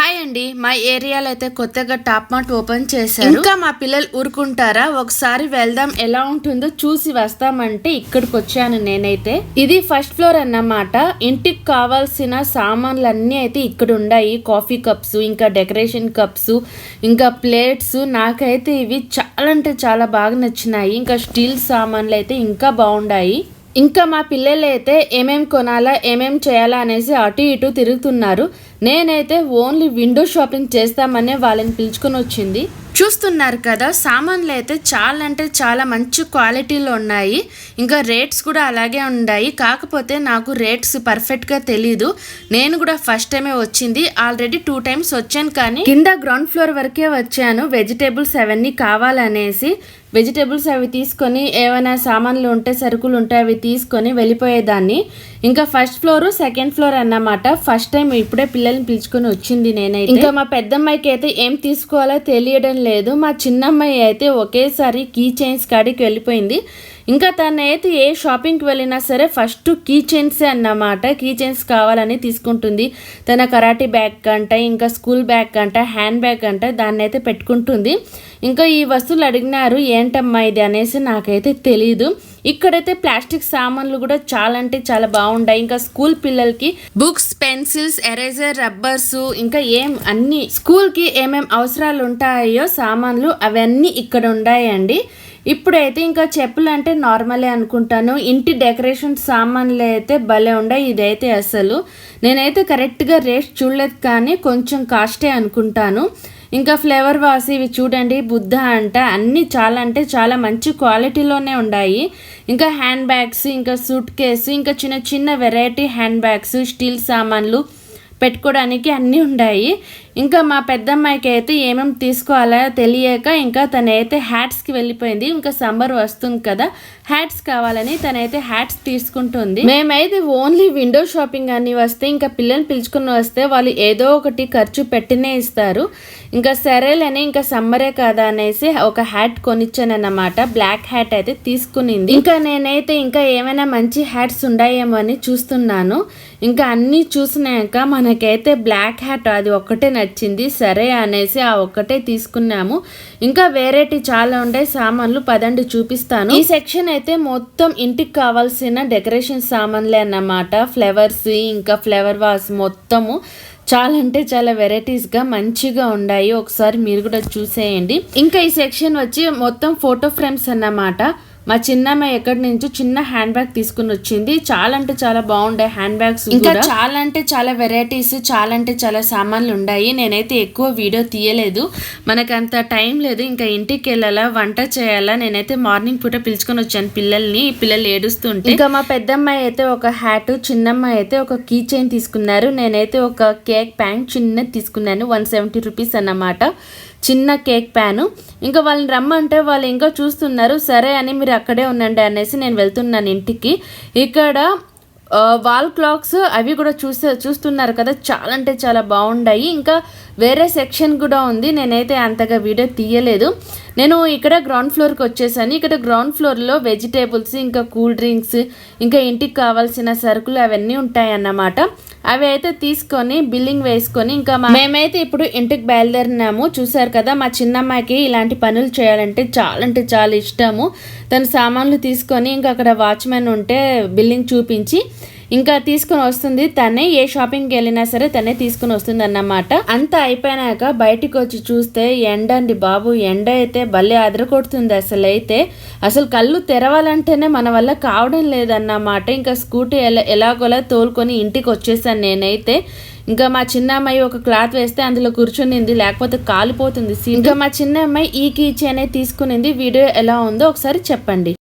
Hi అండి, మా ఏరియాలో అయితే కొత్తగా టాప్ మార్ట్ ఓపెన్ చేశారు. ఇంకా మా పిల్లలు ఊరుకుంటారా, ఒకసారి వెళ్దాం ఎలా ఉంటుందో చూసి వస్తామంటే ఇక్కడికి వచ్చాను నేనైతే. ఇది ఫస్ట్ ఫ్లోర్ అన్నమాట. ఇంటికి కావాల్సిన సామాన్లు అన్నీ అయితే ఇక్కడ ఉన్నాయి. కాఫీ కప్స్, ఇంకా డెకరేషన్ కప్స్, ఇంకా ప్లేట్స్. నాకైతే ఇవి చాలా అంటే చాలా బాగా నచ్చినాయి. ఇంకా స్టీల్ సామాన్లు అయితే ఇంకా బాగున్నాయి. ఇంకా మా పిల్లలు అయితే ఏమేం కొనాలా ఏమేం చేయాలా అనేసి అటు ఇటు తిరుగుతున్నారు. నేనైతే ఓన్లీ విండో షాపింగ్ చేస్తామనే వాళ్ళని పిలుచుకొని వచ్చింది. చూస్తున్నారు కదా, సామాన్లు అయితే చాలా అంటే చాలా మంచి క్వాలిటీలో ఉన్నాయి. ఇంకా రేట్స్ కూడా అలాగే ఉన్నాయి. కాకపోతే నాకు రేట్స్ పర్ఫెక్ట్గా తెలీదు. నేను కూడా ఫస్ట్ టైమే వచ్చింది. ఆల్రెడీ 2 times వచ్చాను, కానీ కింద గ్రౌండ్ ఫ్లోర్ వరకే వచ్చాను. వెజిటేబుల్స్ అవన్నీ కావాలనేసి వెజిటేబుల్స్ అవి తీసుకొని ఏమైనా సామాన్లు ఉంటే సరుకులు ఉంటే అవి తీసుకొని వెళ్ళిపోయేదాన్ని. ఇంకా ఫస్ట్ ఫ్లోర్ సెకండ్ ఫ్లోర్ అన్నమాట. ఫస్ట్ టైం ఇప్పుడే పిల్లల్ని పిలుచుకొని వచ్చింది నేనైతే. ఇంకా మా పెద్దమ్మాయికి అయితే ఏం తీసుకోవాలో తెలియడం లేదు. మా చిన్నమ్మాయి అయితే ఒకేసారి కీ చైన్స్ కాడికి వెళ్ళిపోయింది. ఇంకా తనైతే ఏ షాపింగ్కి వెళ్ళినా సరే ఫస్ట్ కీ చైన్సే అన్నమాట. కీ చైన్స్ కావాలని తీసుకుంటుంది. తన కరాటీ బ్యాగ్ అంట, ఇంకా స్కూల్ బ్యాగ్ అంట, హ్యాండ్ బ్యాగ్ అంట, దాన్ని అయితే పెట్టుకుంటుంది. ఇంకా ఈ వస్తువులు అడిగినారు ఏంటమ్మా ఇది అనేసి, నాకైతే తెలీదు. ఇక్కడైతే ప్లాస్టిక్ సామాన్లు కూడా చాలా అంటే చాలా బాగుంటాయి. ఇంకా స్కూల్ పిల్లలకి బుక్స్, పెన్సిల్స్, ఎరేజర్, రబ్బర్స్, ఇంకా అన్ని స్కూల్కి ఏమేం అవసరాలు ఉంటాయో సామాన్లు అవన్నీ ఇక్కడ ఉన్నాయండి. ఇప్పుడైతే ఇంకా చెప్పులు అంటే నార్మలే అనుకుంటాను. ఇంటి డెకరేషన్ సామాన్లు అయితే భలే ఉన్నాయి. ఇదైతే అసలు నేనైతే కరెక్ట్గా రేట్ చూడలేదు, కానీ కొంచెం కాస్టే అనుకుంటాను. ఇంకా ఫ్లేవర్ వాస్ ఇవి చూడండి, బుద్ధ అంట, అన్నీ చాలా అంటే చాలా మంచి క్వాలిటీలోనే ఉన్నాయి. ఇంకా హ్యాండ్ బ్యాగ్స్, ఇంకా సూట్ కేసు, ఇంకా చిన్న చిన్న వెరైటీ హ్యాండ్ బ్యాగ్స్, స్టీల్ సామాన్లు పెట్టుకోవడానికి అన్నీ ఉన్నాయి. ఇంకా మా పెద్దమ్మాయికి అయితే ఏమేమి తీసుకోవాలో తెలియక ఇంకా తనైతే హ్యాట్స్కి వెళ్ళిపోయింది. ఇంకా సమ్మర్ వస్తుంది కదా, హ్యాట్స్ కావాలని తనైతే హ్యాట్స్ తీసుకుంటుంది. మేమైతే ఓన్లీ విండో షాపింగ్ అని వస్తే, ఇంకా పిల్లల్ని పిలుచుకుని వస్తే వాళ్ళు ఏదో ఒకటి ఖర్చు పెట్టినే ఇస్తారు. ఇంకా సరేలని ఇంకా సమ్మరే కదా అనేసి ఒక హ్యాట్ కొనిచ్చానన్నమాట. బ్లాక్ హ్యాట్ అయితే తీసుకునింది. ఇంకా నేనైతే ఇంకా ఏమైనా మంచి హ్యాట్స్ ఉన్నాయేమో అని చూస్తున్నాను. ఇంకా అన్నీ చూసినాక మనకైతే బ్లాక్ హ్యాట్ అది ఒక్కటే నచ్చింది. సరే అనేసి ఆ ఒక్కటే తీసుకున్నాము. ఇంకా వెరైటీ చాలా ఉండే సామాన్లు పదండి చూపిస్తాను. ఈ సెక్షన్ అయితే మొత్తం ఇంటికి కావాల్సిన డెకరేషన్ సామాన్లే అన్నమాట. ఫ్లవర్స్, ఇంకా ఫ్లవర్ వాస్ మొత్తము చాలా అంటే చాలా వెరైటీస్గా మంచిగా ఉన్నాయి. ఒకసారి మీరు కూడా చూసేయండి. ఇంకా ఈ సెక్షన్ వచ్చి మొత్తం ఫోటో ఫ్రేమ్స్ అన్నమాట. మా చిన్నమ్మాయి ఎక్కడి నుంచో చిన్న హ్యాండ్ బ్యాగ్ తీసుకుని వచ్చింది. చాలా అంటే చాలా బాగుండే హ్యాండ్ బ్యాగ్స్. ఇంకా చాలా అంటే చాలా వెరైటీస్, చాలా అంటే చాలా సామాన్లు ఉన్నాయి. నేనైతే ఎక్కువ వీడియో తీయలేదు, మనకంత టైం లేదు. ఇంకా ఇంటికి వెళ్ళాలా, వంట చేయాలా. నేనైతే మార్నింగ్ పూట పిలుచుకొని వచ్చాను పిల్లల్ని. పిల్లలు ఏడుస్తుంటే ఇంకా మా పెద్దమ్మాయి అయితే ఒక హ్యాట్, చిన్నమ్మాయి అయితే ఒక కీ చైన్ తీసుకున్నారు. నేనైతే ఒక కేక్ ప్యాన్ చిన్నది తీసుకున్నాను. 170 రూపీస్ అన్నమాట, చిన్న కేక్ ప్యాను. ఇంకా వాళ్ళని రమ్మంటే వాళ్ళు ఇంకా చూస్తున్నారు. సరే అని మీరు అక్కడే ఉండండి అనేసి నేను వెళ్తున్నాను ఇంటికి. ఇక్కడ వాల్ క్లాక్స్ అవి కూడా చూస్తున్నారు కదా, చాలా అంటే చాలా బాగున్నాయి. ఇంకా వేరే సెక్షన్ కూడా ఉంది. నేనైతే అంతగా వీడియో తీయలేదు. నేను ఇక్కడ గ్రౌండ్ ఫ్లోర్కి వచ్చేసాను. ఇక్కడ గ్రౌండ్ ఫ్లోర్లో వెజిటేబుల్స్, ఇంకా కూల్ డ్రింక్స్, ఇంకా ఇంటికి కావాల్సిన సరుకులు అవన్నీ ఉంటాయన్నమాట. అవి అయితే తీసుకొని బిల్లింగ్ వేసుకొని ఇంకా మేమైతే ఇప్పుడు ఇంటికి బయలుదేరినాము. చూసారు కదా, మా చిన్నమ్మాయికి ఇలాంటి పనులు చేయాలంటే చాలా ఇష్టము. తన సామాన్లు తీసుకొని ఇంకా అక్కడ వాచ్మెన్ ఉంటే బిల్లింగ్ చూపించి ఇంకా తీసుకుని వస్తుంది. తనే ఏ షాపింగ్కి వెళ్ళినా సరే తనే తీసుకుని వస్తుంది అన్నమాట. అంతా అయిపోయినాక బయటికి వచ్చి చూస్తే ఎండ అండి బాబు, ఎండ అయితే భలే అదరకొడుతుంది. అసలు కళ్ళు తెరవాలంటేనే మన వల్ల కావడం లేదన్నమాట. ఇంకా స్కూటీ ఎలాగోలా తోలుకొని ఇంటికి వచ్చేసాను నేనైతే. ఇంకా మా చిన్న అమ్మాయి ఒక క్లాత్ వేస్తే అందులో కూర్చునింది, లేకపోతే కాలిపోతుంది. ఇంకా మా చిన్న అమ్మాయి ఈ కీ చైన్ తీసుకునింది. వీడియో ఎలా ఉందో ఒకసారి చెప్పండి.